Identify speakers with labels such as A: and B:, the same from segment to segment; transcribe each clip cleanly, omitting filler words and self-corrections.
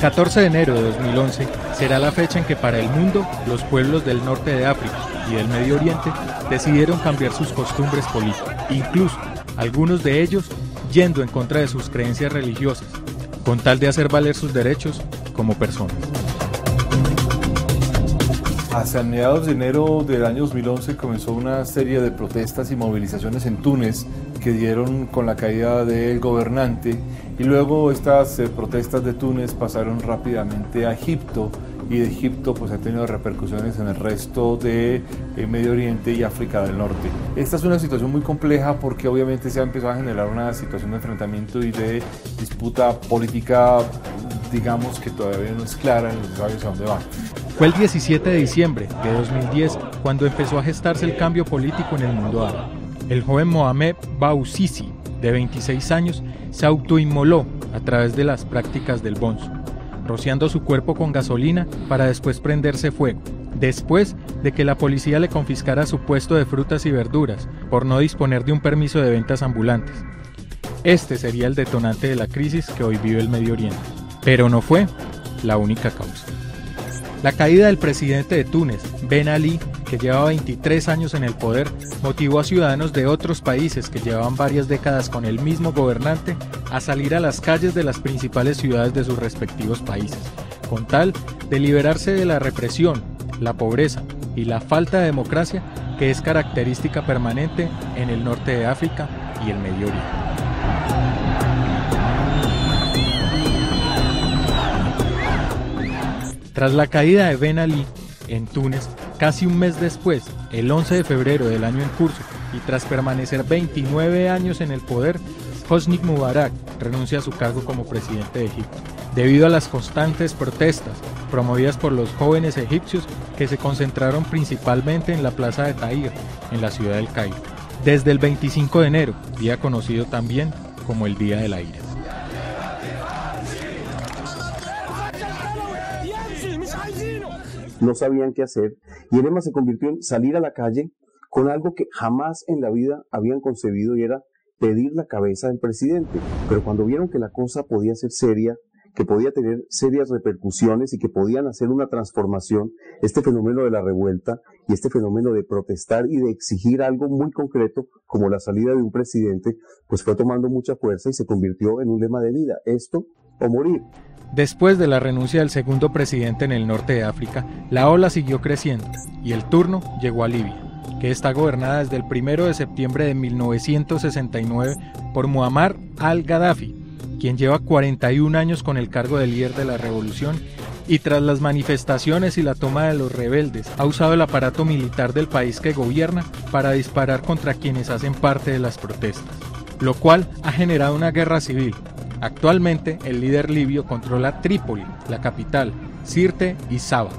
A: 14 de enero de 2011 será la fecha en que para el mundo los pueblos del norte de África y del Medio Oriente decidieron cambiar sus costumbres políticas, incluso algunos de ellos yendo en contra de sus creencias religiosas, con tal de hacer valer sus derechos como personas.
B: Hacia mediados de enero del año 2011 comenzó una serie de protestas y movilizaciones en Túnez que dieron con la caída del gobernante, y luego estas protestas de Túnez pasaron rápidamente a Egipto, y de Egipto pues ha tenido repercusiones en el resto de Medio Oriente y África del Norte. Esta es una situación muy compleja porque obviamente se ha empezado a generar una situación de enfrentamiento y de disputa política, digamos, que todavía no es clara, no se sabe hacia dónde va.
A: Fue el 17 de diciembre de 2010 cuando empezó a gestarse el cambio político en el mundo árabe. El joven Mohamed Bouazizi, de 26 años, se autoinmoló a través de las prácticas del bonzo, rociando su cuerpo con gasolina para después prenderse fuego, después de que la policía le confiscara su puesto de frutas y verduras por no disponer de un permiso de ventas ambulantes. Este sería el detonante de la crisis que hoy vive el Medio Oriente, pero no fue la única causa. La caída del presidente de Túnez, Ben Ali, que llevaba 23 años en el poder, motivó a ciudadanos de otros países que llevaban varias décadas con el mismo gobernante a salir a las calles de las principales ciudades de sus respectivos países, con tal de liberarse de la represión, la pobreza y la falta de democracia que es característica permanente en el norte de África y el Medio Oriente. Tras la caída de Ben Ali en Túnez, casi un mes después, el 11 de febrero del año en curso, y tras permanecer 29 años en el poder, Hosni Mubarak renuncia a su cargo como presidente de Egipto, debido a las constantes protestas promovidas por los jóvenes egipcios que se concentraron principalmente en la plaza de Tahrir, en la ciudad del Cairo, desde el 25 de enero, día conocido también como el Día de la Ira.
C: No sabían qué hacer, y el lema se convirtió en salir a la calle con algo que jamás en la vida habían concebido, y era pedir la cabeza del presidente. Pero cuando vieron que la cosa podía ser seria, que podía tener serias repercusiones y que podían hacer una transformación, este fenómeno de la revuelta y este fenómeno de protestar y de exigir algo muy concreto como la salida de un presidente, pues fue tomando mucha fuerza y se convirtió en un lema de vida: esto o morir.
A: Después de la renuncia del segundo presidente en el norte de África, la ola siguió creciendo y el turno llegó a Libia, que está gobernada desde el 1 de septiembre de 1969 por Muammar al-Gaddafi, quien lleva 41 años con el cargo de líder de la revolución, y tras las manifestaciones y la toma de los rebeldes, ha usado el aparato militar del país que gobierna para disparar contra quienes hacen parte de las protestas, lo cual ha generado una guerra civil. Actualmente, el líder libio controla Trípoli, la capital, Sirte y Saba.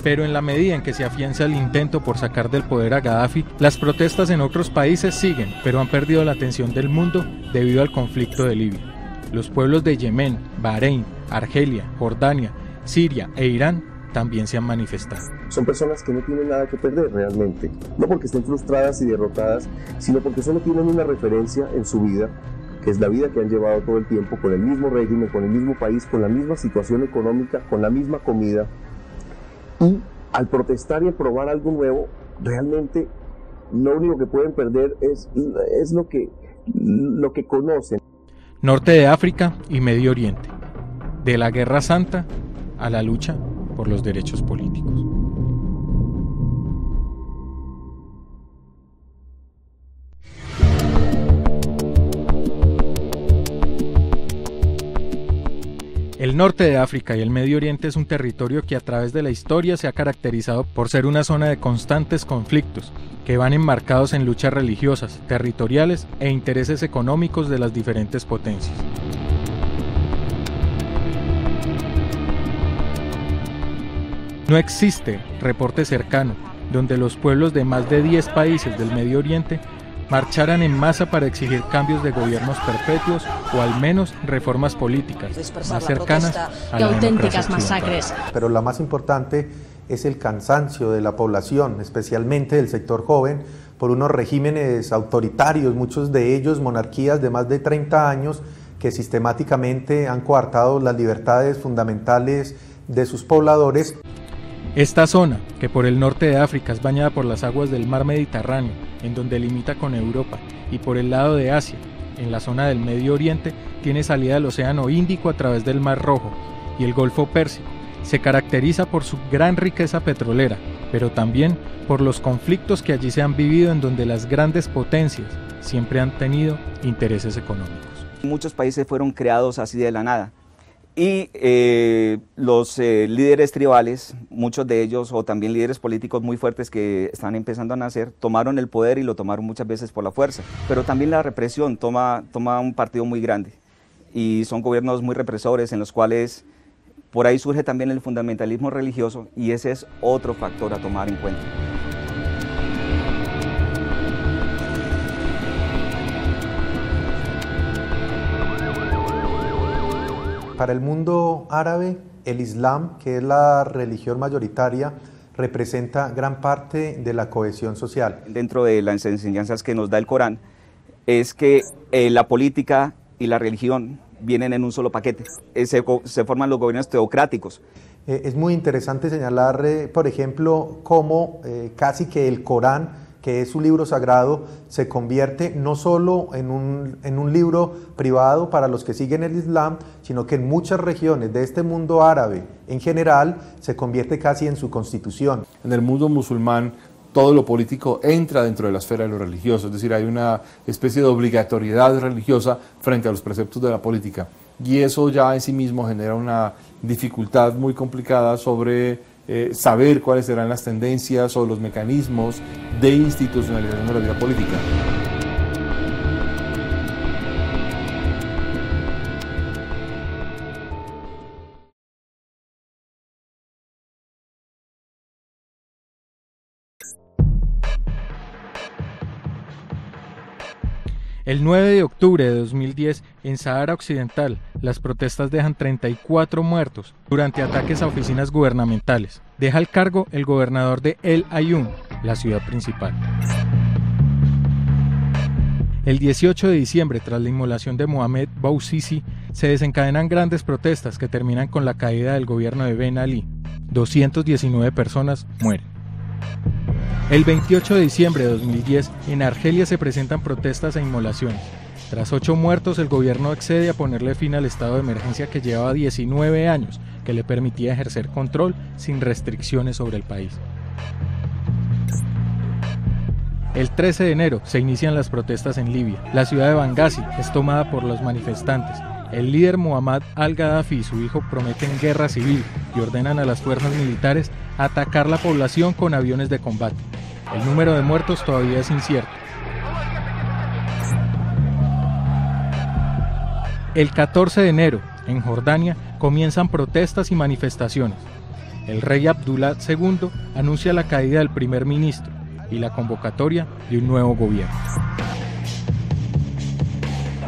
A: Pero en la medida en que se afianza el intento por sacar del poder a Gaddafi, las protestas en otros países siguen, pero han perdido la atención del mundo debido al conflicto de Libia. Los pueblos de Yemen, Bahrein, Argelia, Jordania, Siria e Irán también se han manifestado.
C: Son personas que no tienen nada que perder realmente, no porque estén frustradas y derrotadas, sino porque solo tienen una referencia en su vida, que es la vida que han llevado todo el tiempo con el mismo régimen, con el mismo país, con la misma situación económica, con la misma comida. Y al protestar y a probar algo nuevo, realmente lo único que pueden perder es lo que conocen.
A: Norte de África y Medio Oriente, de la Guerra Santa a la lucha por los derechos políticos. El norte de África y el Medio Oriente es un territorio que a través de la historia se ha caracterizado por ser una zona de constantes conflictos que van enmarcados en luchas religiosas, territoriales e intereses económicos de las diferentes potencias. No existe reporte cercano donde los pueblos de más de 10 países del Medio Oriente marcharan en masa para exigir cambios de gobiernos perpetuos o al menos reformas políticas más cercanas a la auténticas masacres.
D: Pero la más importante es el cansancio de la población, especialmente del sector joven, por unos regímenes autoritarios, muchos de ellos monarquías de más de 30 años, que sistemáticamente han coartado las libertades fundamentales de sus pobladores.
A: Esta zona, que por el norte de África es bañada por las aguas del mar Mediterráneo, en donde limita con Europa, y por el lado de Asia, en la zona del Medio Oriente, tiene salida al Océano Índico a través del Mar Rojo y el Golfo Pérsico. Se caracteriza por su gran riqueza petrolera, pero también por los conflictos que allí se han vivido, en donde las grandes potencias siempre han tenido intereses económicos.
E: Muchos países fueron creados así de la nada. Y los líderes tribales, muchos de ellos, o también líderes políticos muy fuertes que están empezando a nacer, tomaron el poder y lo tomaron muchas veces por la fuerza. Pero también la represión toma un partido muy grande. Y son gobiernos muy represores en los cuales por ahí surge también el fundamentalismo religioso, y ese es otro factor a tomar en cuenta.
D: Para el mundo árabe, el Islam, que es la religión mayoritaria, representa gran parte de la cohesión social.
E: Dentro de las enseñanzas que nos da el Corán, es que la política y la religión vienen en un solo paquete. Se forman los gobiernos teocráticos.
D: Es muy interesante señalar, por ejemplo, cómo casi que el Corán, que es un libro sagrado, se convierte no solo en un libro privado para los que siguen el Islam, sino que en muchas regiones de este mundo árabe en general se convierte casi en su constitución.
B: En el mundo musulmán, todo lo político entra dentro de la esfera de lo religioso, es decir, hay una especie de obligatoriedad religiosa frente a los preceptos de la política, y eso ya en sí mismo genera una dificultad muy complicada sobre saber cuáles serán las tendencias o los mecanismos de institucionalización de la vida política.
A: El 9 de octubre de 2010, en Sahara Occidental, las protestas dejan 34 muertos durante ataques a oficinas gubernamentales. Deja el cargo el gobernador de El Aaiún, la ciudad principal. El 18 de diciembre, tras la inmolación de Mohamed Bouazizi, se desencadenan grandes protestas que terminan con la caída del gobierno de Ben Ali. 219 personas mueren. El 28 de diciembre de 2010, en Argelia se presentan protestas e inmolaciones. Tras 8 muertos, el gobierno accede a ponerle fin al estado de emergencia que llevaba 19 años, que le permitía ejercer control sin restricciones sobre el país. El 13 de enero se inician las protestas en Libia. La ciudad de Bengasi es tomada por los manifestantes. El líder Muammar al-Gaddafi y su hijo prometen guerra civil y ordenan a las fuerzas militares atacar la población con aviones de combate. El número de muertos todavía es incierto. El 14 de enero, en Jordania, comienzan protestas y manifestaciones. El rey Abdullah II anuncia la caída del primer ministro y la convocatoria de un nuevo gobierno.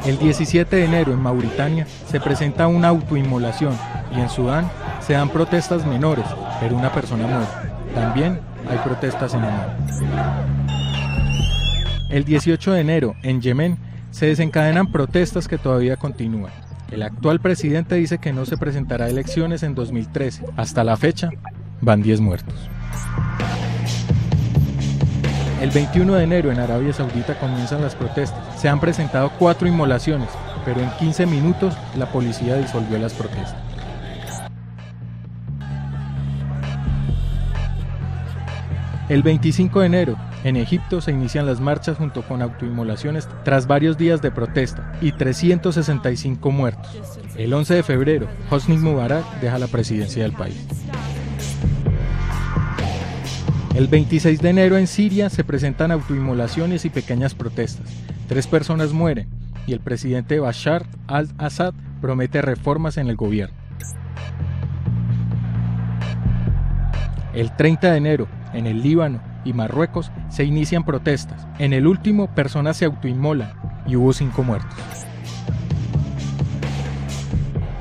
A: El 17 de enero en Mauritania se presenta una autoinmolación y en Sudán se dan protestas menores, pero una persona muere. También hay protestas en Omán. El 18 de enero en Yemen se desencadenan protestas que todavía continúan. El actual presidente dice que no se presentará a elecciones en 2013. Hasta la fecha van 10 muertos. El 21 de enero en Arabia Saudita comienzan las protestas. Se han presentado 4 inmolaciones, pero en 15 minutos la policía disolvió las protestas. El 25 de enero en Egipto se inician las marchas junto con autoinmolaciones tras varios días de protesta y 365 muertos. El 11 de febrero, Hosni Mubarak deja la presidencia del país. El 26 de enero en Siria se presentan autoinmolaciones y pequeñas protestas. 3 personas mueren y el presidente Bashar al-Assad promete reformas en el gobierno. El 30 de enero en el Líbano y Marruecos se inician protestas. En el último, personas se autoinmolan y hubo 5 muertos.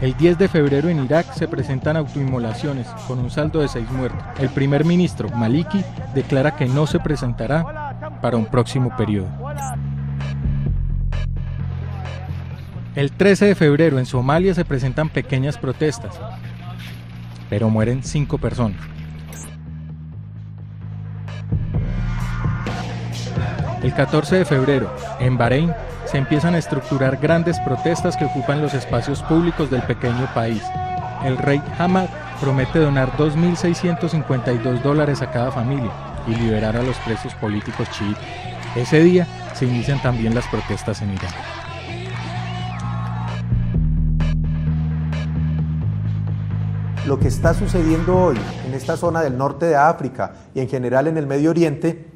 A: El 10 de febrero en Irak se presentan autoinmolaciones con un saldo de 6 muertos. El primer ministro Maliki declara que no se presentará para un próximo periodo. El 13 de febrero en Somalia se presentan pequeñas protestas, pero mueren 5 personas. El 14 de febrero, en Bahrein, se empiezan a estructurar grandes protestas que ocupan los espacios públicos del pequeño país. El rey Hamad promete donar $2.652 a cada familia y liberar a los presos políticos chiítas. Ese día se inician también las protestas en Irán.
D: Lo que está sucediendo hoy en esta zona del norte de África y en general en el Medio Oriente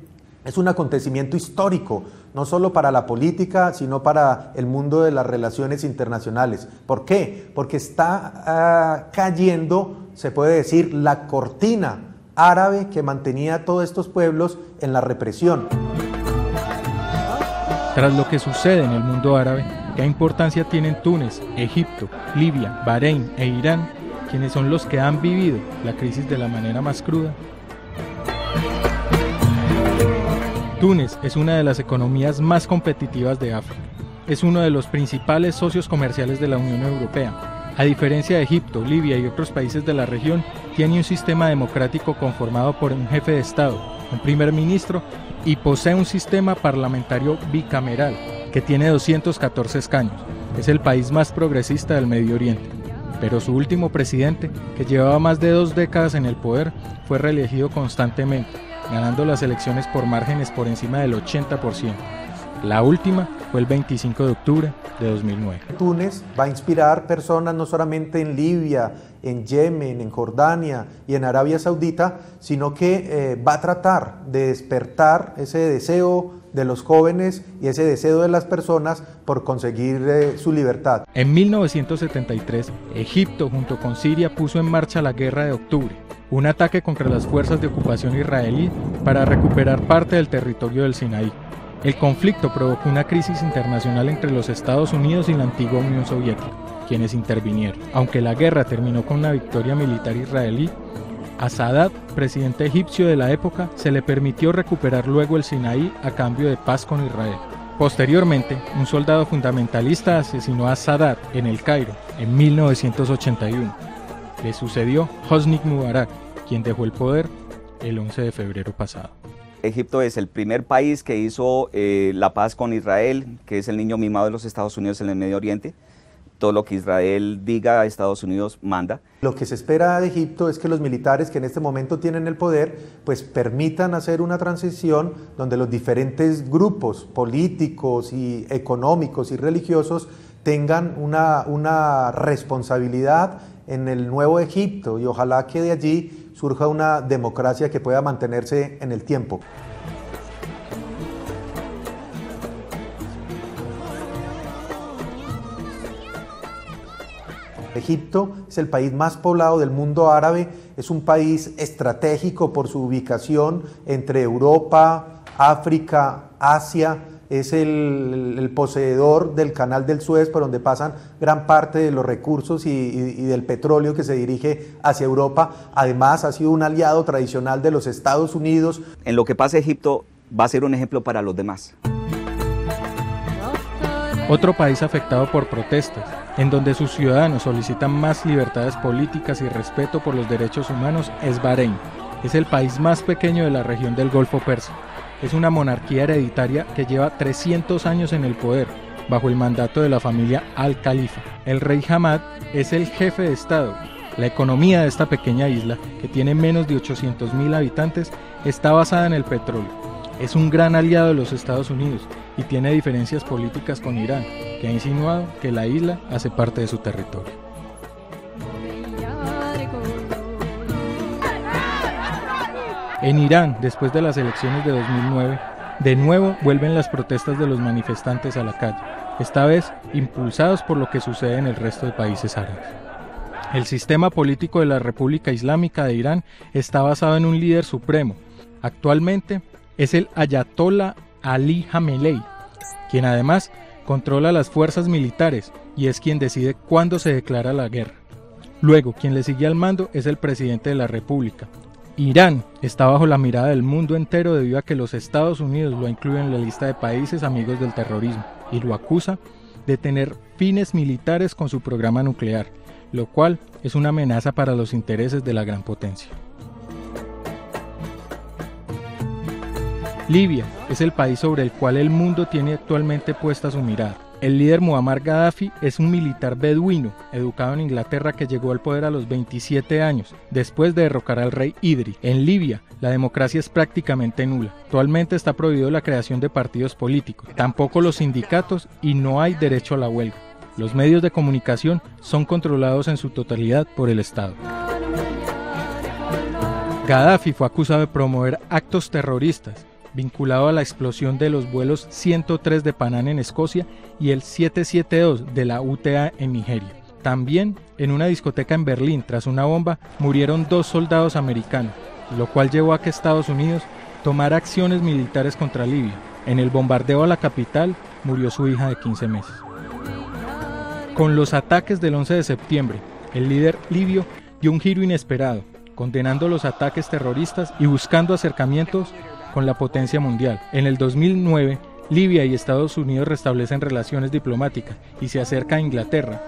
D: es un acontecimiento histórico, no solo para la política, sino para el mundo de las relaciones internacionales. ¿Por qué? Porque está cayendo, se puede decir, la cortina árabe que mantenía a todos estos pueblos en la represión.
A: Tras lo que sucede en el mundo árabe, ¿qué importancia tienen Túnez, Egipto, Libia, Bahrein e Irán, quienes son los que han vivido la crisis de la manera más cruda? Túnez es una de las economías más competitivas de África. Es uno de los principales socios comerciales de la Unión Europea. A diferencia de Egipto, Libia y otros países de la región, tiene un sistema democrático conformado por un jefe de Estado, un primer ministro, y posee un sistema parlamentario bicameral, que tiene 214 escaños. Es el país más progresista del Medio Oriente. Pero su último presidente, que llevaba más de 2 décadas en el poder, fue reelegido constantemente, ganando las elecciones por márgenes por encima del 80%. La última fue el 25 de octubre de 2009.
D: Túnez va a inspirar personas no solamente en Libia, en Yemen, en Jordania y en Arabia Saudita, sino que va a tratar de despertar ese deseo de los jóvenes y ese deseo de las personas por conseguir su libertad.
A: En 1973, Egipto junto con Siria puso en marcha la Guerra de Octubre, un ataque contra las fuerzas de ocupación israelí para recuperar parte del territorio del Sinaí. El conflicto provocó una crisis internacional entre los Estados Unidos y la antigua Unión Soviética, quienes intervinieron. Aunque la guerra terminó con una victoria militar israelí, a Sadat, presidente egipcio de la época, se le permitió recuperar luego el Sinaí a cambio de paz con Israel. Posteriormente, un soldado fundamentalista asesinó a Sadat en El Cairo en 1981. Le sucedió Hosni Mubarak, quien dejó el poder el 11 de febrero pasado.
E: Egipto es el primer país que hizo la paz con Israel, que es el niño mimado de los Estados Unidos en el Medio Oriente. Todo lo que Israel diga, Estados Unidos manda.
D: Lo que se espera de Egipto es que los militares que en este momento tienen el poder, pues permitan hacer una transición donde los diferentes grupos políticos y económicos y religiosos tengan una responsabilidad en el nuevo Egipto y ojalá que de allí surja una democracia que pueda mantenerse en el tiempo. Egipto es el país más poblado del mundo árabe, es un país estratégico por su ubicación entre Europa, África, Asia, es el poseedor del canal del Suez por donde pasan gran parte de los recursos y del petróleo que se dirige hacia Europa. Además ha sido un aliado tradicional de los Estados Unidos.
E: En lo que pasa Egipto va a ser un ejemplo para los demás.
A: Otro país afectado por protestas, en donde sus ciudadanos solicitan más libertades políticas y respeto por los derechos humanos, es Bahrein. Es el país más pequeño de la región del Golfo Persa. Es una monarquía hereditaria que lleva 300 años en el poder, bajo el mandato de la familia Al-Khalifa. El rey Hamad es el jefe de Estado. La economía de esta pequeña isla, que tiene menos de 800.000 habitantes, está basada en el petróleo. Es un gran aliado de los Estados Unidos y tiene diferencias políticas con Irán, que ha insinuado que la isla hace parte de su territorio. En Irán, después de las elecciones de 2009, de nuevo vuelven las protestas de los manifestantes a la calle, esta vez impulsados por lo que sucede en el resto de países árabes. El sistema político de la República Islámica de Irán está basado en un líder supremo. Actualmente es el Ayatollah Ali Khamenei, quien además controla las fuerzas militares y es quien decide cuándo se declara la guerra. Luego, quien le sigue al mando es el presidente de la República. Irán está bajo la mirada del mundo entero debido a que los Estados Unidos lo incluyen en la lista de países amigos del terrorismo y lo acusa de tener fines militares con su programa nuclear, lo cual es una amenaza para los intereses de la gran potencia. Libia es el país sobre el cual el mundo tiene actualmente puesta su mirada. El líder Muammar Gaddafi es un militar beduino, educado en Inglaterra, que llegó al poder a los 27 años, después de derrocar al rey Idris. En Libia, la democracia es prácticamente nula. Actualmente está prohibido la creación de partidos políticos, tampoco los sindicatos, y no hay derecho a la huelga. Los medios de comunicación son controlados en su totalidad por el Estado. Gaddafi fue acusado de promover actos terroristas, vinculado a la explosión de los vuelos 103 de Panam en Escocia y el 772 de la UTA en Nigeria. También, en una discoteca en Berlín, tras una bomba, murieron 2 soldados americanos, lo cual llevó a que Estados Unidos tomara acciones militares contra Libia. En el bombardeo a la capital, murió su hija de 15 meses. Con los ataques del 11 de septiembre, el líder libio dio un giro inesperado, condenando los ataques terroristas y buscando acercamientos con la potencia mundial. En el 2009, Libia y Estados Unidos restablecen relaciones diplomáticas y se acerca a Inglaterra.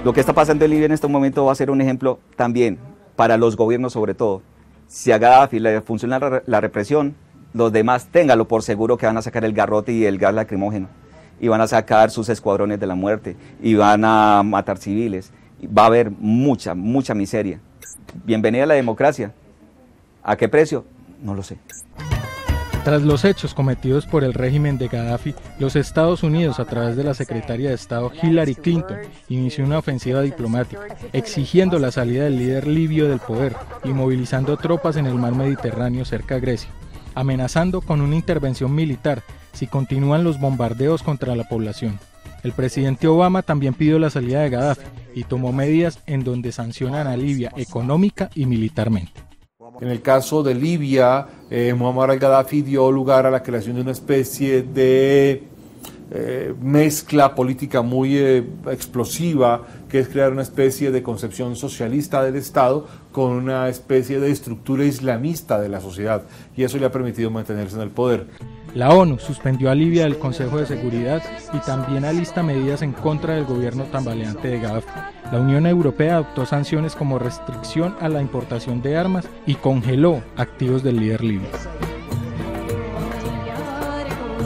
E: Lo que está pasando en Libia en este momento va a ser un ejemplo también para los gobiernos, sobre todo. Si a Gaddafi le funciona la represión, los demás ténganlo por seguro que van a sacar el garrote y el gas lacrimógeno, y van a sacar sus escuadrones de la muerte, y van a matar civiles. Va a haber mucha miseria. Bienvenida a la democracia. ¿A qué precio? No lo sé.
A: Tras los hechos cometidos por el régimen de Gaddafi, los Estados Unidos, a través de la secretaria de Estado Hillary Clinton, inició una ofensiva diplomática, exigiendo la salida del líder libio del poder y movilizando tropas en el mar Mediterráneo cerca a Grecia, amenazando con una intervención militar si continúan los bombardeos contra la población. El presidente Obama también pidió la salida de Gaddafi y tomó medidas en donde sancionan a Libia económica y militarmente.
B: En el caso de Libia, Muammar al-Gaddafi dio lugar a la creación de una especie de mezcla política muy explosiva, que es crear una especie de concepción socialista del Estado con una especie de estructura islamista de la sociedad, y eso le ha permitido mantenerse en el poder.
A: La ONU suspendió a Libia del Consejo de Seguridad y también alista medidas en contra del gobierno tambaleante de Gaddafi. La Unión Europea adoptó sanciones como restricción a la importación de armas y congeló activos del líder libio.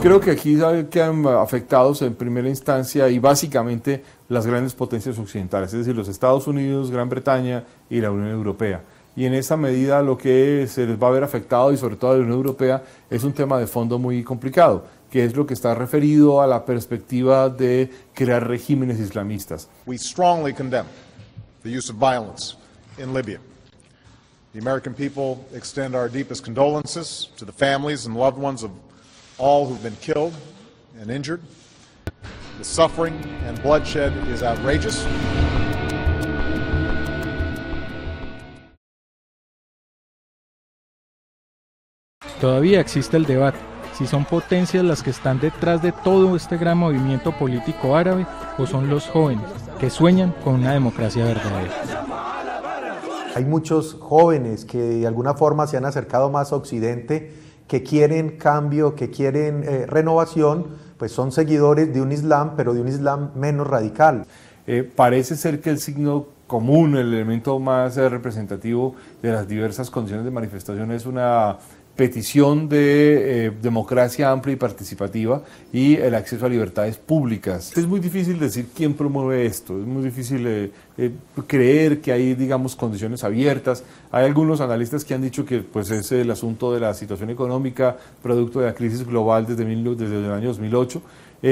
B: Creo que aquí quedan afectados en primera instancia y básicamente las grandes potencias occidentales, es decir, los Estados Unidos, Gran Bretaña y la Unión Europea. Y en esa medida lo que se les va a ver afectado, y sobre todo a la Unión Europea, es un tema de fondo muy complicado, que es lo que está referido a la perspectiva de crear regímenes islamistas.
F: We strongly condemn the use of violence in Libya. The American people extend our deepest condolences to the families and loved ones of all who've been killed and injured. The suffering and bloodshed is outrageous.
A: Todavía existe el debate si son potencias las que están detrás de todo este gran movimiento político árabe o son los jóvenes que sueñan con una democracia verdadera.
D: Hay muchos jóvenes que de alguna forma se han acercado más a Occidente, que quieren cambio, que quieren renovación, pues son seguidores de un Islam, pero de un Islam menos radical.
B: Parece ser que el signo común, el elemento más representativo de las diversas condiciones de manifestación es una petición de democracia amplia y participativa y el acceso a libertades públicas. Es muy difícil decir quién promueve esto, es muy difícil creer que hay, digamos, condiciones abiertas. Hay algunos analistas que han dicho que pues, es el asunto de la situación económica producto de la crisis global desde el año 2008.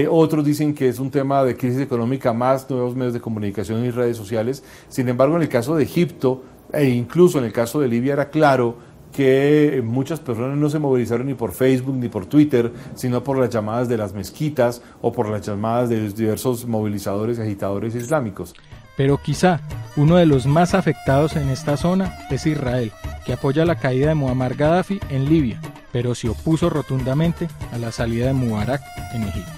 B: Otros dicen que es un tema de crisis económica más nuevos medios de comunicación y redes sociales. Sin embargo, en el caso de Egipto e incluso en el caso de Libia era claro que muchas personas no se movilizaron ni por Facebook ni por Twitter, sino por las llamadas de las mezquitas o por las llamadas de los diversos movilizadores y agitadores islámicos.
A: Pero quizá uno de los más afectados en esta zona es Israel, que apoya la caída de Muammar Gaddafi en Libia, pero se opuso rotundamente a la salida de Mubarak en Egipto.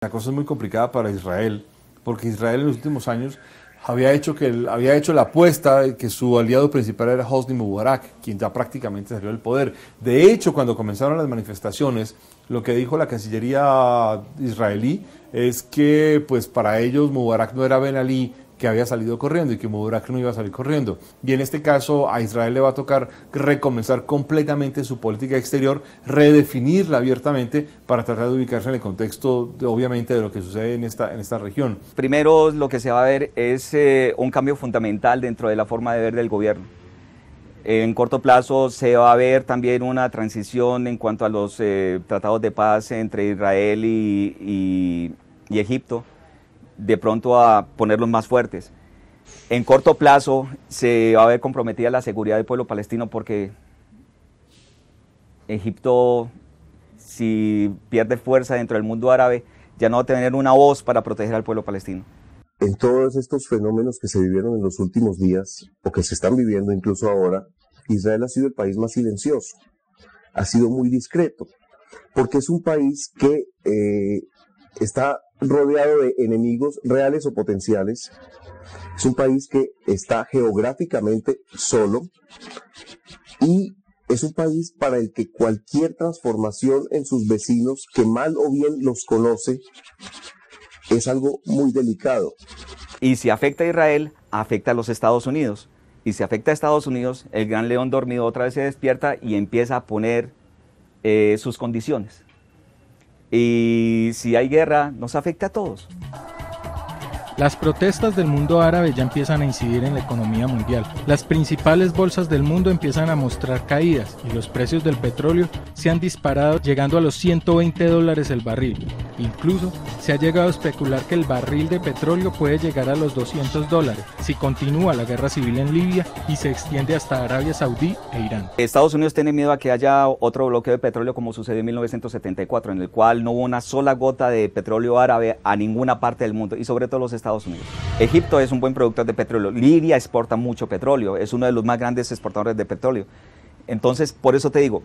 B: La cosa es muy complicada para Israel, porque Israel en los últimos años había hecho la apuesta de que su aliado principal era Hosni Mubarak, quien ya prácticamente salió del poder. De hecho, cuando comenzaron las manifestaciones, lo que dijo la Cancillería israelí es que pues para ellos Mubarak no era Ben Ali, que había salido corriendo, y que Mubarak no iba a salir corriendo. Y en este caso a Israel le va a tocar recomenzar completamente su política exterior, redefinirla abiertamente para tratar de ubicarse en el contexto, obviamente, de lo que sucede en esta región.
E: Primero, lo que se va a ver es un cambio fundamental dentro de la forma de ver del gobierno. En corto plazo se va a ver también una transición en cuanto a los tratados de paz entre Israel y Egipto, de pronto a ponerlos más fuertes. En corto plazo se va a ver comprometida la seguridad del pueblo palestino, porque Egipto, si pierde fuerza dentro del mundo árabe, ya no va a tener una voz para proteger al pueblo palestino.
C: En todos estos fenómenos que se vivieron en los últimos días, o que se están viviendo incluso ahora, Israel ha sido el país más silencioso, ha sido muy discreto, porque es un país que está rodeado de enemigos reales o potenciales. Es un país que está geográficamente solo y es un país para el que cualquier transformación en sus vecinos, que mal o bien los conoce, es algo muy delicado.
E: Y si afecta a Israel, afecta a los Estados Unidos. Y si afecta a Estados Unidos, el gran león dormido otra vez se despierta y empieza a poner sus condiciones. Y si hay guerra, nos afecta a todos.
A: Las protestas del mundo árabe ya empiezan a incidir en la economía mundial. Las principales bolsas del mundo empiezan a mostrar caídas y los precios del petróleo se han disparado, llegando a los $120 el barril. Incluso se ha llegado a especular que el barril de petróleo puede llegar a los $200 si continúa la guerra civil en Libia y se extiende hasta Arabia Saudí e Irán.
E: Estados Unidos tiene miedo a que haya otro bloqueo de petróleo como sucedió en 1974, en el cual no hubo una sola gota de petróleo árabe a ninguna parte del mundo, y sobre todo los Estados Unidos. Egipto es un buen productor de petróleo. Libia exporta mucho petróleo, es uno de los más grandes exportadores de petróleo. Entonces, por eso te digo,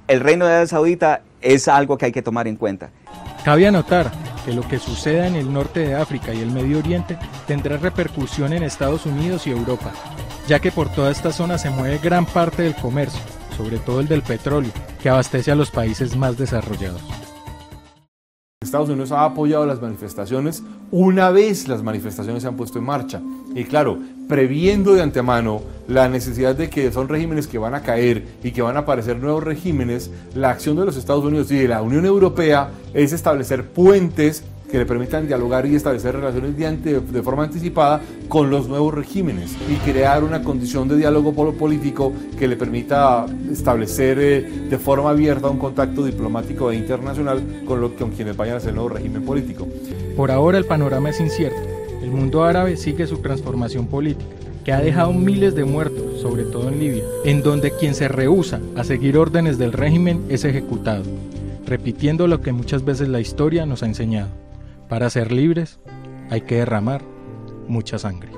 E: el reino de Arabia Saudita es algo que hay que tomar en cuenta.
A: Cabe anotar que lo que suceda en el norte de África y el Medio Oriente tendrá repercusión en Estados Unidos y Europa, ya que por toda esta zona se mueve gran parte del comercio, sobre todo el del petróleo, que abastece a los países más desarrollados.
B: Estados Unidos ha apoyado las manifestaciones una vez las manifestaciones se han puesto en marcha. Y claro, previendo de antemano la necesidad de que son regímenes que van a caer y que van a aparecer nuevos regímenes, la acción de los Estados Unidos y de la Unión Europea es establecer puentes que le permitan dialogar y establecer relaciones de forma anticipada con los nuevos regímenes y crear una condición de diálogo político que le permita establecer de forma abierta un contacto diplomático e internacional con quienes vayan a ser el nuevo régimen político.
A: Por ahora el panorama es incierto. El mundo árabe sigue su transformación política, que ha dejado miles de muertos, sobre todo en Libia, en donde quien se rehúsa a seguir órdenes del régimen es ejecutado, repitiendo lo que muchas veces la historia nos ha enseñado. Para ser libres hay que derramar mucha sangre.